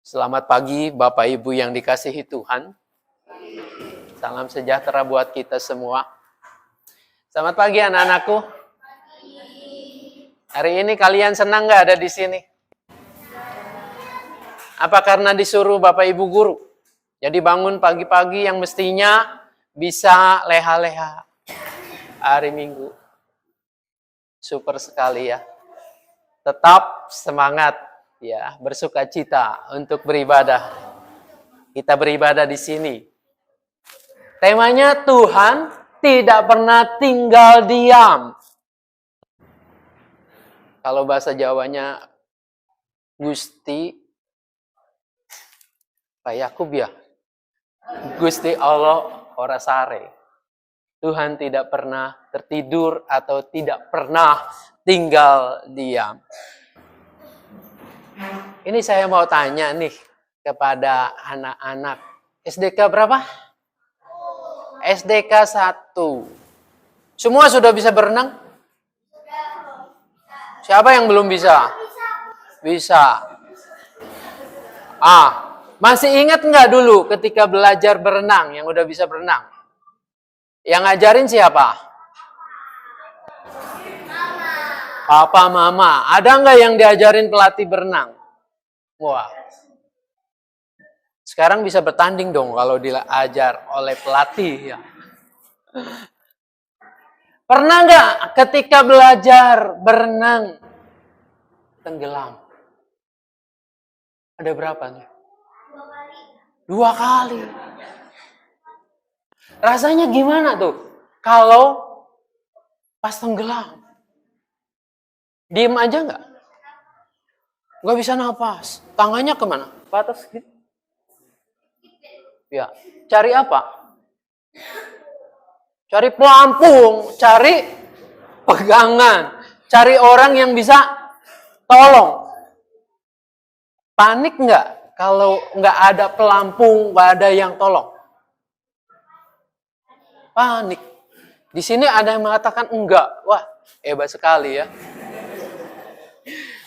Selamat pagi Bapak Ibu yang dikasihi Tuhan. Salam sejahtera buat kita semua. Selamat pagi anak-anakku. Hari ini kalian senang gak ada di sini? Apa karena disuruh Bapak Ibu guru? Jadi bangun pagi-pagi yang mestinya bisa leha-leha hari Minggu. Super sekali ya. Tetap semangat ya, bersukacita untuk beribadah. Kita beribadah di sini. Temanya Tuhan tidak pernah tinggal diam. Kalau bahasa Jawanya Gusti Pak Yakub ya. Gusti Allah ora sare. Tuhan tidak pernah tertidur atau tidak pernah tinggal diam. Ini saya mau tanya nih kepada anak-anak. SDK berapa? SDK 1. Semua sudah bisa berenang? Siapa yang belum bisa? Bisa. Masih ingat nggak dulu ketika belajar berenang yang udah bisa berenang? Yang ngajarin siapa? Papa, mama. Ada nggak yang diajarin pelatih berenang? Wah. Sekarang bisa bertanding dong kalau diajar oleh pelatih ya. Pernah nggak ketika belajar berenang tenggelam? Ada berapa nih? 2 kali. Rasanya gimana tuh kalau pas tenggelam? Diem aja nggak? Nggak bisa nafas. Tangannya kemana? Ke atas gitu. Ya, cari apa? Cari pelampung, cari pegangan, cari orang yang bisa tolong. Panik nggak kalau nggak ada pelampung, nggak ada yang tolong? Panik. Di sini ada yang mengatakan enggak. Wah, hebat sekali ya.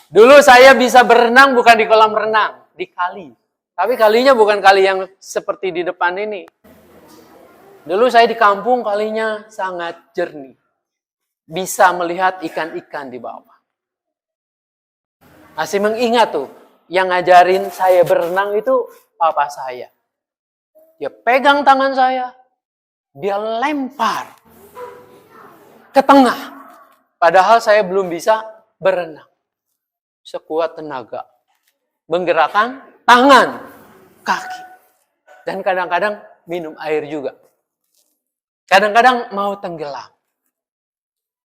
Dulu saya bisa berenang bukan di kolam renang, di kali. Tapi kalinya bukan kali yang seperti di depan ini. Dulu saya di kampung kalinya sangat jernih. Bisa melihat ikan-ikan di bawah. Masih mengingat tuh, yang ngajarin saya berenang itu papa saya. Dia pegang tangan saya, dia lempar ke tengah. Padahal saya belum bisa berenang. Sekuat tenaga. Menggerakkan tangan, kaki. Dan kadang-kadang minum air juga. Kadang-kadang mau tenggelam.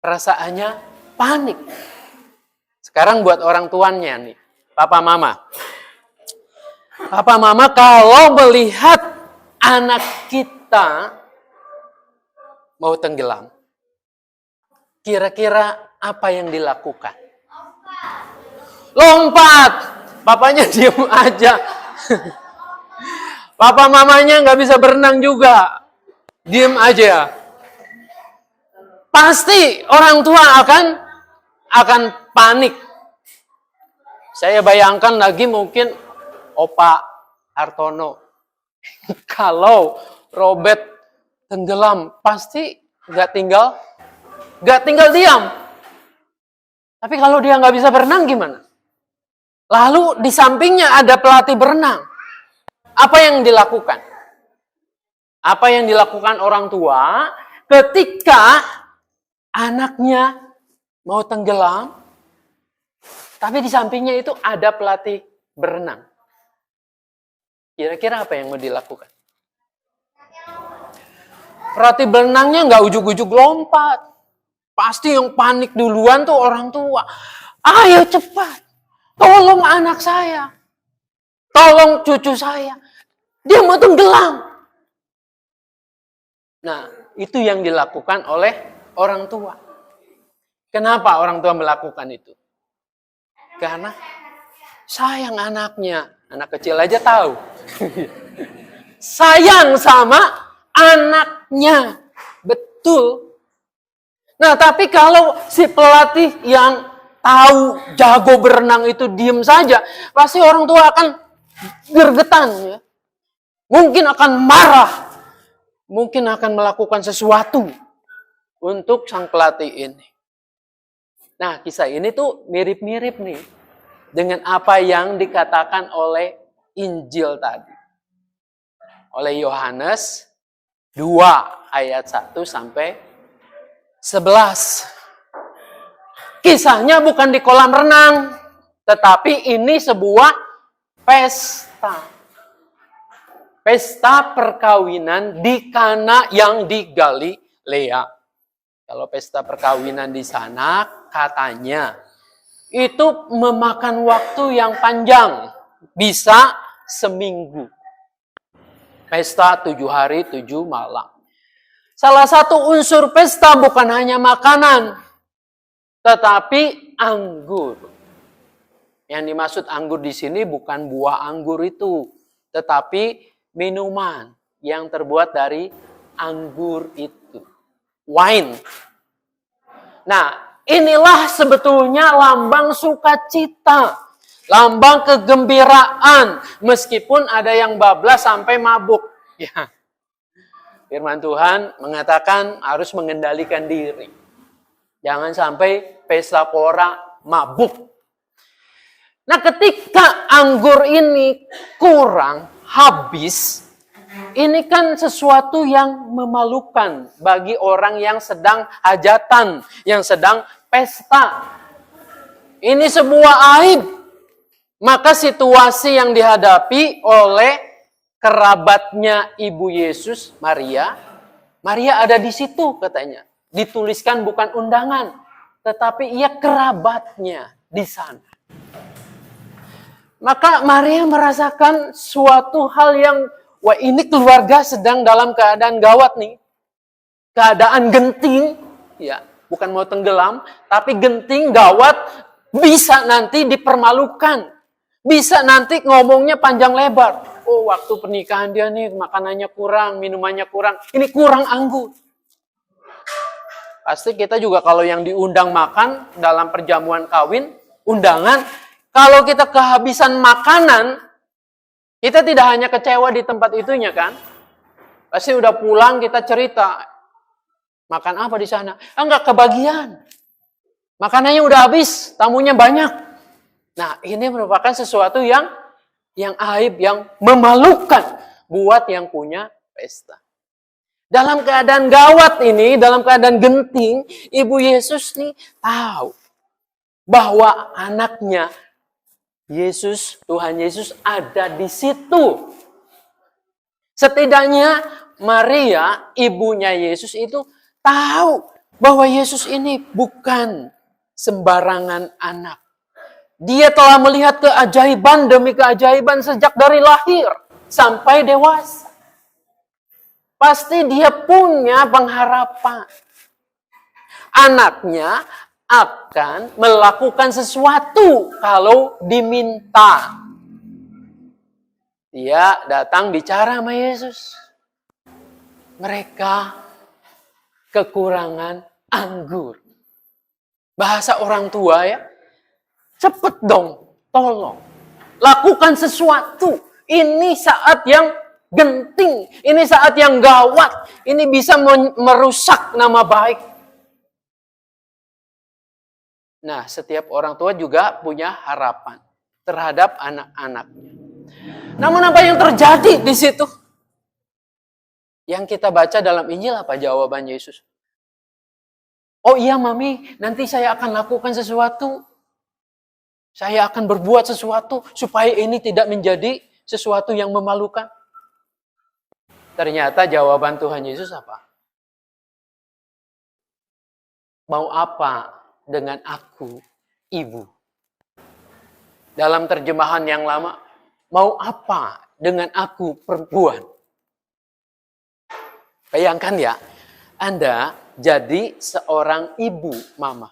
Perasaannya panik. Sekarang buat orang tuanya nih. Papa mama. Papa mama kalau melihat anak kita mau tenggelam. Kira-kira apa yang dilakukan? Lompat. Papanya diem aja. Papa mamanya nggak bisa berenang juga. Diem aja. Pasti orang tua akan panik. Saya bayangkan lagi mungkin Opa Hartono. Kalau Robert tenggelam, pasti nggak tinggal diam. Tapi kalau dia nggak bisa berenang gimana? Lalu di sampingnya ada pelatih berenang. Apa yang dilakukan? Apa yang dilakukan orang tua ketika anaknya mau tenggelam, tapi di sampingnya itu ada pelatih berenang? Kira-kira apa yang mau dilakukan? Pelatih berenangnya nggak ujuk-ujuk lompat. Pasti yang panik duluan tuh orang tua. Ayo cepat. Tolong anak saya. Tolong cucu saya. Dia mau tenggelam. Nah, itu yang dilakukan oleh orang tua. Kenapa orang tua melakukan itu? Karena sayang anaknya. Anak kecil aja tahu. Sayang sama anaknya. Betul. Nah, tapi kalau si pelatih yang tahu jago berenang itu diem saja, pasti orang tua akan gergetan, ya. Mungkin akan marah, mungkin akan melakukan sesuatu untuk sang pelatih ini. Nah, kisah ini tuh mirip-mirip nih dengan apa yang dikatakan oleh Injil tadi. Oleh Yohanes 2 ayat 1 sampai 11. Kisahnya bukan di kolam renang, tetapi ini sebuah pesta. Pesta perkawinan di Kana yang di Galilea. Kalau pesta perkawinan di sana, katanya itu memakan waktu yang panjang. Bisa seminggu. Pesta 7 hari, 7 malam. Salah satu unsur pesta bukan hanya makanan, tetapi anggur. Yang dimaksud anggur di sini bukan buah anggur itu, tetapi minuman yang terbuat dari anggur itu. Wine. Nah, inilah sebetulnya lambang sukacita. Lambang kegembiraan. Meskipun ada yang bablas sampai mabuk. Ya. Firman Tuhan mengatakan harus mengendalikan diri. Jangan sampai pesta pora mabuk. Nah, ketika anggur ini kurang, habis, ini kan sesuatu yang memalukan bagi orang yang sedang hajatan, yang sedang pesta. Ini sebuah aib. Maka situasi yang dihadapi oleh kerabatnya Ibu Yesus, Maria ada di situ katanya. Dituliskan bukan undangan, tetapi ia kerabatnya di sana. Maka Maria merasakan suatu hal yang, wah ini keluarga sedang dalam keadaan gawat nih. Keadaan genting, ya bukan mau tenggelam, tapi genting, gawat, bisa nanti dipermalukan. Bisa nanti ngomongnya panjang lebar. Oh, waktu pernikahan dia nih makanannya kurang, minumannya kurang. Ini kurang anggur. Pasti kita juga kalau yang diundang makan dalam perjamuan kawin, undangan, kalau kita kehabisan makanan, kita tidak hanya kecewa di tempat itunya kan. Pasti udah pulang kita cerita, makan apa di sana? Enggak kebagian. Makanannya udah habis, tamunya banyak. Nah, ini merupakan sesuatu yang aib, yang memalukan buat yang punya pesta. Dalam keadaan gawat ini, dalam keadaan genting, Ibu Yesus nih tahu bahwa anaknya Yesus, Tuhan Yesus ada di situ. Setidaknya Maria, ibunya Yesus itu tahu bahwa Yesus ini bukan sembarangan anak. Dia telah melihat keajaiban demi keajaiban sejak dari lahir sampai dewasa. Pasti dia punya pengharapan. Anaknya akan melakukan sesuatu kalau diminta. Dia datang bicara sama Yesus. Mereka kekurangan anggur. Bahasa orang tua ya. Cepet dong, tolong. Lakukan sesuatu. Ini saat yang genting. Ini saat yang gawat. Ini bisa merusak nama baik. Nah, setiap orang tua juga punya harapan terhadap anak-anaknya. Namun apa yang terjadi di situ? Yang kita baca dalam Injil apa jawaban Yesus? Oh iya Mami, nanti saya akan lakukan sesuatu. Saya akan berbuat sesuatu supaya ini tidak menjadi sesuatu yang memalukan. Ternyata jawaban Tuhan Yesus apa? Mau apa dengan aku, ibu? Dalam terjemahan yang lama, mau apa dengan aku, perempuan? Bayangkan ya, Anda jadi seorang ibu, mama.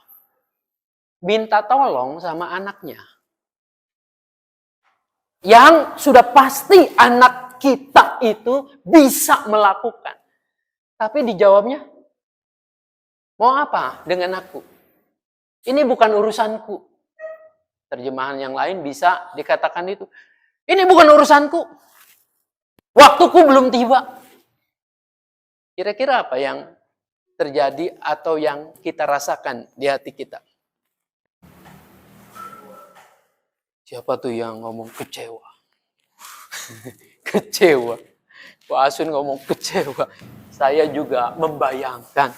Minta tolong sama anaknya. Yang sudah pasti anak kita itu bisa melakukan. Tapi dijawabnya, mau apa dengan aku? Ini bukan urusanku. Terjemahan yang lain bisa dikatakan itu. Ini bukan urusanku. Waktuku belum tiba. Kira-kira apa yang terjadi atau yang kita rasakan di hati kita? Siapa tuh yang ngomong kecewa? Kecewa. Pak Asun ngomong kecewa. Saya juga membayangkan.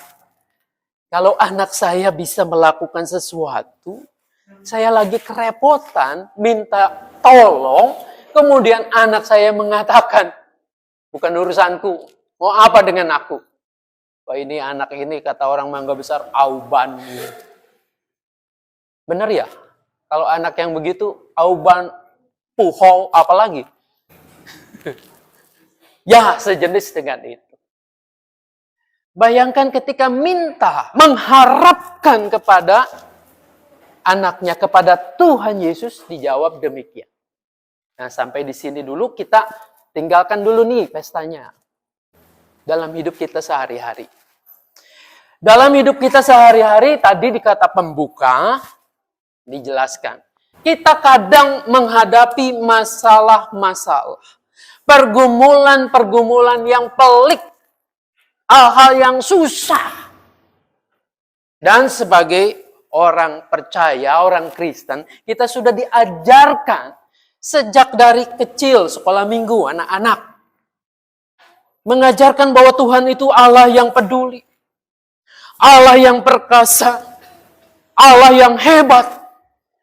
Kalau anak saya bisa melakukan sesuatu, saya lagi kerepotan, minta tolong, kemudian anak saya mengatakan, bukan urusanku, mau apa dengan aku? Wah, ini anak ini, kata orang Mangga Besar, auban. Benar ya? Kalau anak yang begitu, auban, puhau, apalagi? Ya, sejenis dengan itu. Bayangkan ketika minta, mengharapkan kepada anaknya, kepada Tuhan Yesus, dijawab demikian. Nah, sampai di sini dulu kita tinggalkan dulu nih pestanya. Dalam hidup kita sehari-hari. Dalam hidup kita sehari-hari, tadi di kata pembuka, dijelaskan. Kita kadang menghadapi masalah-masalah. Pergumulan-pergumulan yang pelik. Hal-hal yang susah. Dan sebagai orang percaya, orang Kristen, kita sudah diajarkan sejak dari kecil, sekolah minggu, anak-anak. Mengajarkan bahwa Tuhan itu Allah yang peduli. Allah yang perkasa. Allah yang hebat.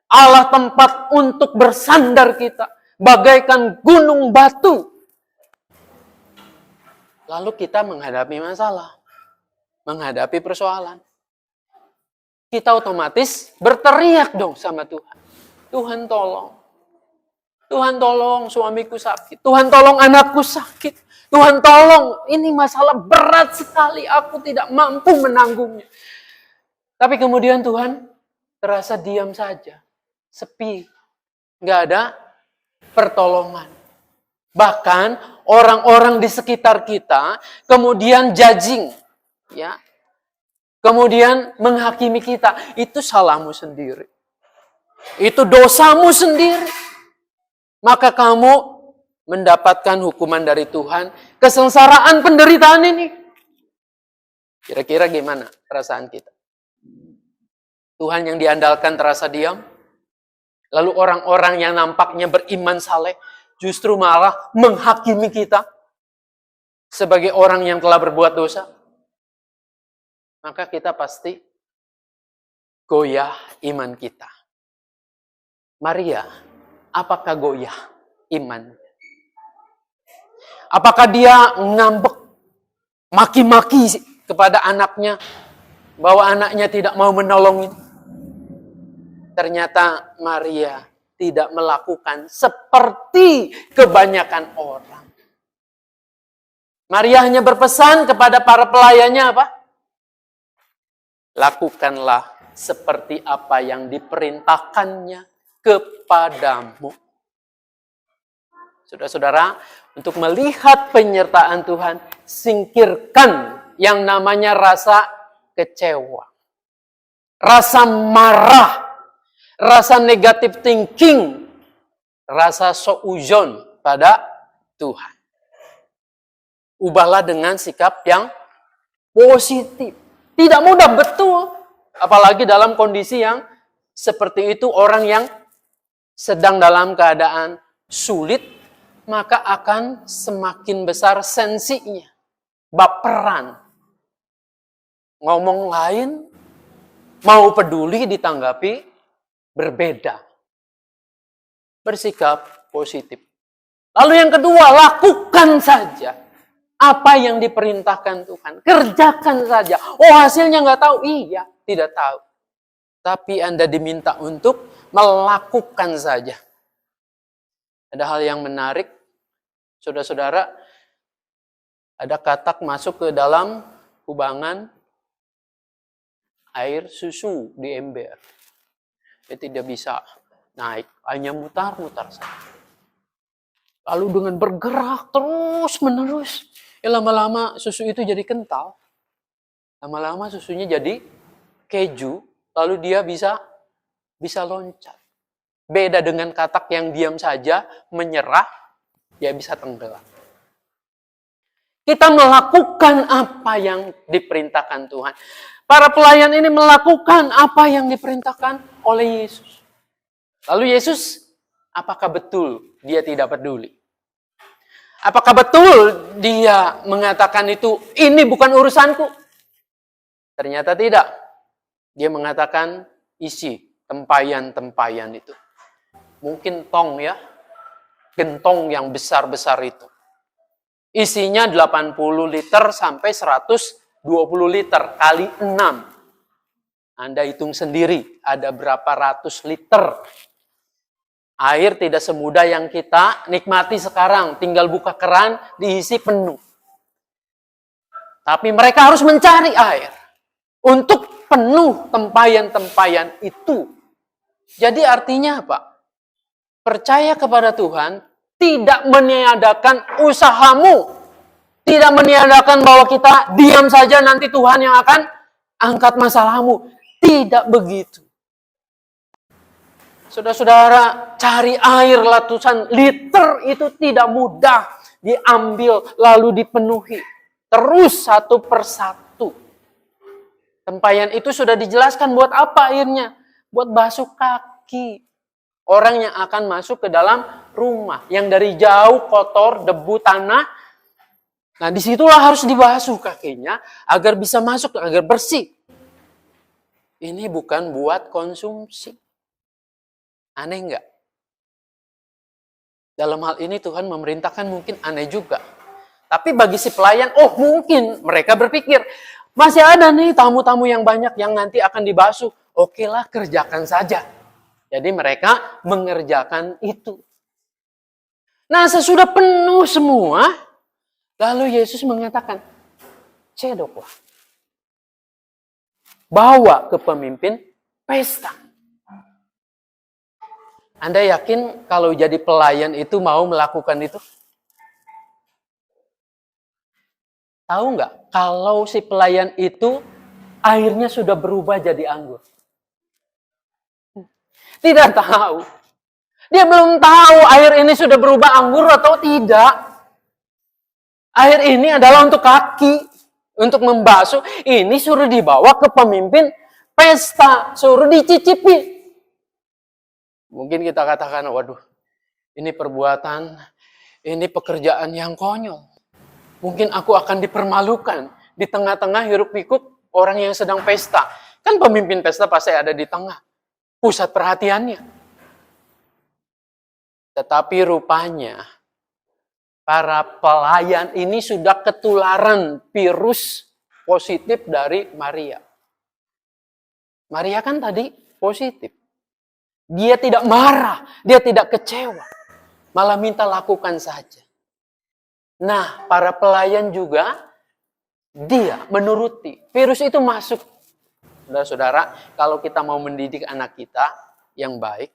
Allah tempat untuk bersandar kita. Bagaikan gunung batu. Lalu kita menghadapi masalah. Menghadapi persoalan. Kita otomatis berteriak dong sama Tuhan. Tuhan tolong. Tuhan tolong suamiku sakit. Tuhan tolong anakku sakit. Tuhan tolong, ini masalah berat sekali. Aku tidak mampu menanggungnya. Tapi kemudian Tuhan terasa diam saja. Sepi. Nggak ada pertolongan. Bahkan orang-orang di sekitar kita kemudian judging. Ya. Kemudian menghakimi kita. Itu salahmu sendiri. Itu dosamu sendiri. Maka kamu mendapatkan hukuman dari Tuhan. Kesengsaraan penderitaan ini. Kira-kira gimana perasaan kita? Tuhan yang diandalkan terasa diam. Lalu orang-orang yang nampaknya beriman saleh justru malah menghakimi kita sebagai orang yang telah berbuat dosa. Maka kita pasti goyah iman kita. Maria, apakah goyah iman? Apakah dia ngambek, maki-maki kepada anaknya, bahwa anaknya tidak mau menolongin? Ternyata Maria tidak melakukan seperti kebanyakan orang. Maria hanya berpesan kepada para pelayannya apa? Lakukanlah seperti apa yang diperintahkannya kepadamu. Saudara-saudara, untuk melihat penyertaan Tuhan, singkirkan yang namanya rasa kecewa, rasa marah, rasa negative thinking, rasa suudzon pada Tuhan. Ubahlah dengan sikap yang positif. Tidak mudah, betul. Apalagi dalam kondisi yang seperti itu, orang yang sedang dalam keadaan sulit, maka akan semakin besar sensinya, baperan. Ngomong lain, mau peduli ditanggapi berbeda. Bersikap positif. Lalu yang kedua, lakukan saja apa yang diperintahkan Tuhan. Kerjakan saja. Oh, hasilnya nggak tahu. Iya, tidak tahu. Tapi Anda diminta untuk melakukan saja. Ada hal yang menarik. Saudara-saudara, ada katak masuk ke dalam kubangan air susu di ember. Dia tidak bisa naik, hanya mutar-mutar saja. Lalu dengan bergerak terus-menerus, lama-lama susu itu jadi kental. Lama-lama susunya jadi keju, lalu dia bisa loncat. Beda dengan katak yang diam saja, menyerah, dia bisa tenggelam. Kita melakukan apa yang diperintahkan Tuhan. Para pelayan ini melakukan apa yang diperintahkan oleh Yesus. Lalu Yesus, apakah betul dia tidak peduli? Apakah betul dia mengatakan itu, ini bukan urusanku? Ternyata tidak. Dia mengatakan isi tempayan-tempayan itu. Mungkin tong ya, gentong yang besar-besar itu. Isinya 80 liter sampai 120 liter kali 6. Anda hitung sendiri, ada berapa ratus liter. Air tidak semudah yang kita nikmati sekarang. Tinggal buka keran, diisi penuh. Tapi mereka harus mencari air. Untuk penuh tempayan-tempayan itu. Jadi artinya apa? Percaya kepada Tuhan tidak meniadakan usahamu. Tidak meniadakan bahwa kita diam saja nanti Tuhan yang akan angkat masalahmu. Tidak begitu. Saudara-saudara, cari air ratusan liter itu tidak mudah diambil lalu dipenuhi. Terus satu persatu. Tempayan itu sudah dijelaskan buat apa airnya? Buat basuh kaki. Orang yang akan masuk ke dalam rumah. Yang dari jauh kotor, debu, tanah. Nah disitulah harus dibasuh kakinya agar bisa masuk, agar bersih. Ini bukan buat konsumsi. Aneh enggak? Dalam hal ini Tuhan memerintahkan mungkin aneh juga. Tapi bagi si pelayan, oh mungkin mereka berpikir, masih ada nih tamu-tamu yang banyak yang nanti akan dibasuh. Okelah, kerjakan saja. Jadi mereka mengerjakan itu. Nah sesudah penuh semua, lalu Yesus mengatakan, cedoklah. Bawa ke pemimpin pesta. Anda yakin kalau jadi pelayan itu mau melakukan itu? Tahu nggak? Kalau si pelayan itu airnya sudah berubah jadi anggur. Tidak tahu. Dia belum tahu air ini sudah berubah anggur atau tidak. Air ini adalah untuk kaki, untuk membasuh. Ini suruh dibawa ke pemimpin pesta, suruh dicicipi. Mungkin kita katakan, waduh, ini perbuatan, ini pekerjaan yang konyol. Mungkin aku akan dipermalukan di tengah-tengah hiruk-pikuk orang yang sedang pesta. Kan pemimpin pesta pasti ada di tengah, pusat perhatiannya. Tetapi rupanya, para pelayan ini sudah ketularan virus positif dari Maria. Maria kan tadi positif. Dia tidak marah, dia tidak kecewa. Malah minta lakukan saja. Nah, para pelayan juga, dia menuruti. Virus itu masuk. Saudara-saudara, kalau kita mau mendidik anak kita yang baik,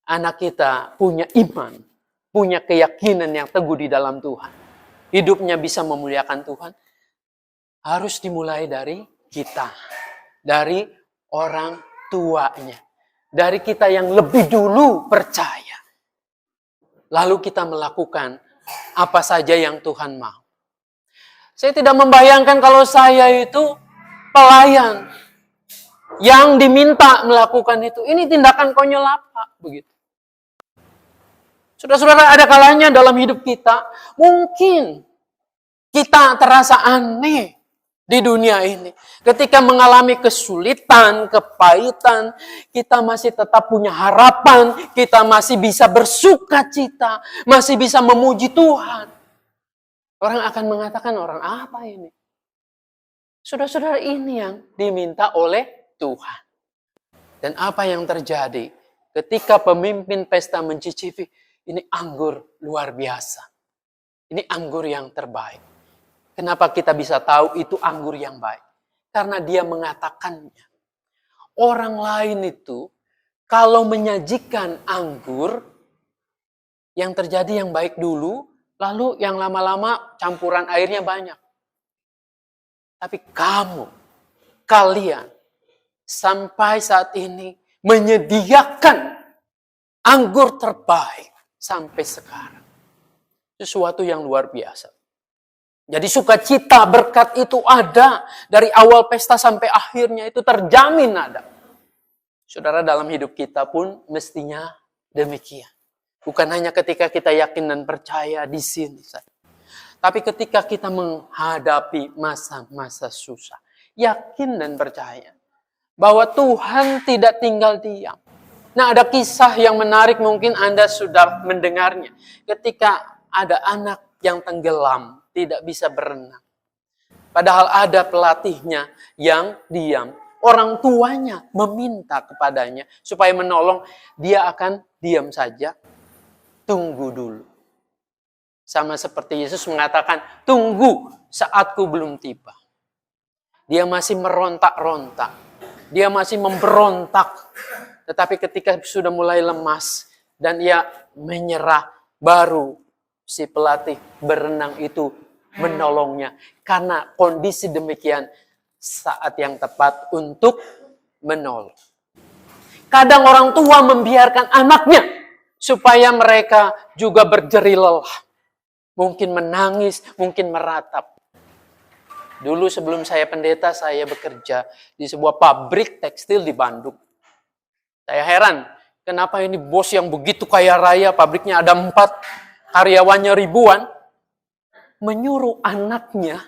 anak kita punya iman, punya keyakinan yang teguh di dalam Tuhan. Hidupnya bisa memuliakan Tuhan. Harus dimulai dari kita. Dari orang tuanya. Dari kita yang lebih dulu percaya. Lalu kita melakukan apa saja yang Tuhan mau. Saya tidak membayangkan kalau saya itu pelayan yang diminta melakukan itu. Ini tindakan konyol apa? Begitu. Saudara-saudara, ada kalanya dalam hidup kita, mungkin kita terasa aneh di dunia ini. Ketika mengalami kesulitan, kepahitan, kita masih tetap punya harapan, kita masih bisa bersuka cita, masih bisa memuji Tuhan. Orang akan mengatakan, orang apa ini? Saudara-saudara, ini yang diminta oleh Tuhan. Dan apa yang terjadi ketika pemimpin pesta mencicipi, ini anggur luar biasa. Ini anggur yang terbaik. Kenapa kita bisa tahu itu anggur yang baik? Karena dia mengatakannya. Orang lain itu, kalau menyajikan anggur, yang terjadi yang baik dulu, lalu yang lama-lama campuran airnya banyak. Tapi kalian, sampai saat ini menyediakan anggur terbaik sampai sekarang. Sesuatu yang luar biasa. Jadi sukacita berkat itu ada. Dari awal pesta sampai akhirnya itu terjamin ada. Saudara, dalam hidup kita pun mestinya demikian. Bukan hanya ketika kita yakin dan percaya di sini saja. Tapi ketika kita menghadapi masa-masa susah. Yakin dan percaya bahwa Tuhan tidak tinggal diam. Nah, ada kisah yang menarik, mungkin Anda sudah mendengarnya. Ketika ada anak yang tenggelam, tidak bisa berenang. Padahal ada pelatihnya yang diam. Orang tuanya meminta kepadanya supaya menolong. Dia akan diam saja. Tunggu dulu. Sama seperti Yesus mengatakan, tunggu saatku belum tiba. Dia masih merontak-rontak. Dia masih memberontak. Tetapi ketika sudah mulai lemas dan ia menyerah, baru si pelatih berenang itu menolongnya. Karena kondisi demikian, saat yang tepat untuk menolong. Kadang orang tua membiarkan anaknya supaya mereka juga berjerih lelah. Mungkin menangis, mungkin meratap. Dulu sebelum saya pendeta, saya bekerja di sebuah pabrik tekstil di Bandung. Saya heran, kenapa ini bos yang begitu kaya raya, pabriknya ada 4, karyawannya ribuan, menyuruh anaknya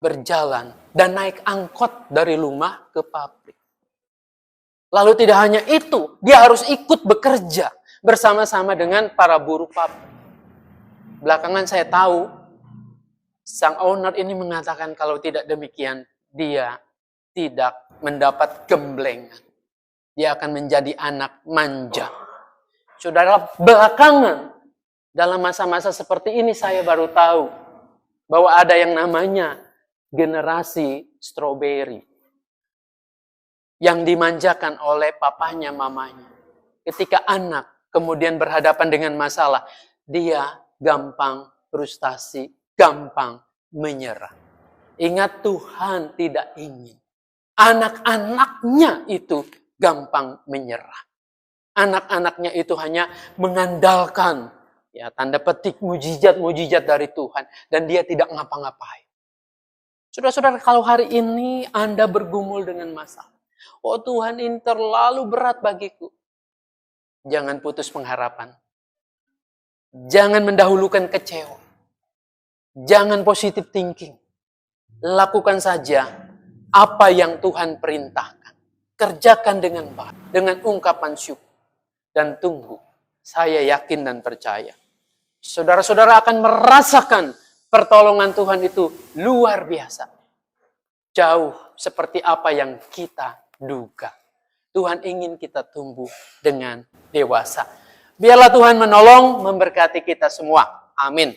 berjalan dan naik angkot dari rumah ke pabrik. Lalu tidak hanya itu, dia harus ikut bekerja bersama-sama dengan para buruh pabrik. Belakangan saya tahu, sang owner ini mengatakan kalau tidak demikian, dia tidak mendapat gemblengan. Dia akan menjadi anak manja. Saudara, belakangan dalam masa-masa seperti ini saya baru tahu bahwa ada yang namanya generasi stroberi. Yang dimanjakan oleh papanya, mamanya. Ketika anak kemudian berhadapan dengan masalah, dia gampang frustasi, gampang menyerah. Ingat, Tuhan tidak ingin anak-anaknya itu gampang menyerah. Anak-anaknya itu hanya mengandalkan, ya, tanda petik, mujizat-mujizat dari Tuhan. Dan dia tidak ngapa-ngapain. Saudara-saudara, kalau hari ini Anda bergumul dengan masalah, oh Tuhan, ini terlalu berat bagiku. Jangan putus pengharapan. Jangan mendahulukan kecewa. Jangan positive thinking. Lakukan saja apa yang Tuhan perintahkan. Kerjakan dengan baik, dengan ungkapan syukur. Dan tunggu, saya yakin dan percaya. Saudara-saudara akan merasakan pertolongan Tuhan itu luar biasa. Jauh seperti apa yang kita duga. Tuhan ingin kita tumbuh dengan dewasa. Biarlah Tuhan menolong, memberkati kita semua. Amin.